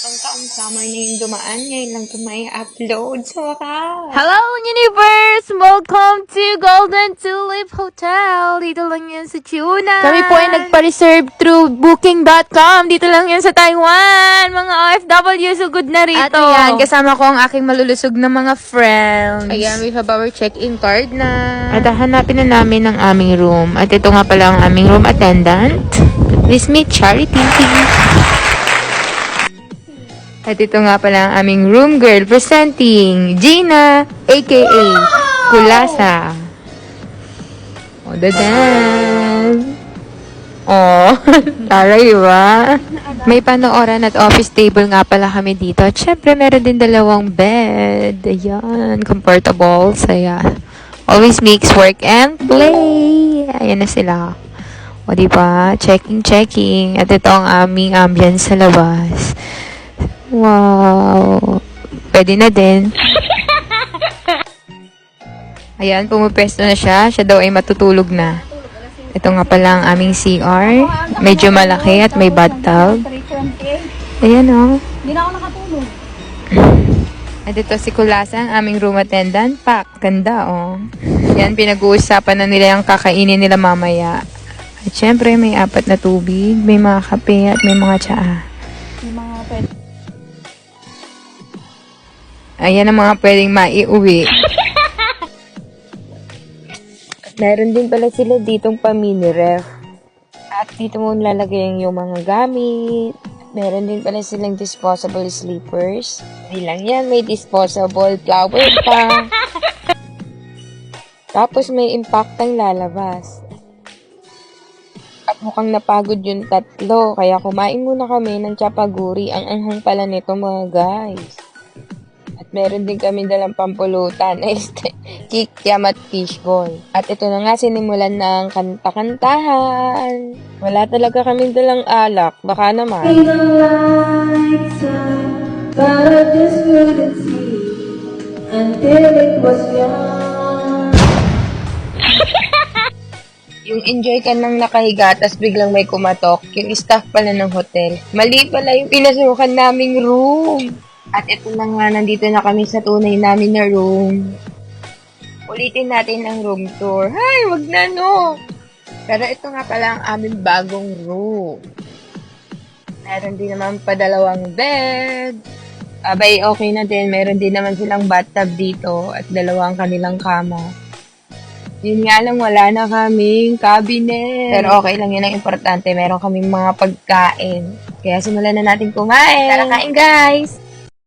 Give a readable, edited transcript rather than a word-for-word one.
Ang taong summer na yung dumaan, ngayon lang ito may upload sa wakas. Hello, Universe! Welcome to Golden Tulip Hotel. Dito lang yan sa Tuna. Kami po ay nagpa-reserve through booking.com. Dito lang yan sa Taiwan. Mga OFW, so good na rito. At ayan, kasama ko ang aking malulusog na mga friends. Ayan, we have our check-in card na. At hanapin na namin ang aming room. At ito nga pala ang aming room attendant. Please meet Charity. At ito nga pala ang aming room girl presenting Gina, aka Kulasa. O, dadan. O, taray ba? May panooran at office table nga pala kami dito. At syempre, meron din dalawang bed. Ayan, comfortable. Saya. Always mix work and play. Ayan na sila. O, diba? Checking. At ito ang aming ambience sa labas. Wow. Pwede na din. Ayan, pumupesto na siya. Siya daw ay matutulog na. Ito nga pala ang aming CR. Medyo malaki at may bathtub. Ayan o. Hindi na ako nakatulog. At ito si Kulasa, ang aming room attendant. Pak, ganda o. Yan, pinag-uusapan na nila yung kakainin nila mamaya. At syempre, may 4 na tubig, may mga kape at may mga tsaa. Yung mga pwede. Ayan ang mga pwedeng maiuwi. At meron din pala sila ditong pa-mini ref. At dito mo nilalagay yung mga gamit. Meron din pala silang disposable sleepers. Hindi lang yan, may disposable flower pa. Tapos may impactang lalabas. At mukhang napagod yung 3, kaya kumain muna kami ng chapaguri. Ang anghang pala nito mga guys. Meron din kami dalang pampulutan na kikiam at fishball. At ito na nga, sinimulan ng kanta-kantahan. Wala talaga kami dalang alak. Baka naman. But I just couldn't see until it was young. Yung enjoy ka nang nakahiga, tas biglang may kumatok. Yung staff pala ng hotel. Mali pala yung pinasukan naming room. At ito na nga, nandito na kami sa tunay namin na room. Ulitin natin ang room tour. Hay, wag na no! Pero ito nga pala ang aming bagong room. Meron din naman pa 2 bed. Abay, okay na din. Meron din naman silang bathtub dito at 2 ang kanilang kama. Yun nga lang, wala na kaming cabinet. Pero okay lang, yun ang importante. Meron kaming mga pagkain. Kaya simulan na natin kumain. Tara, kain guys!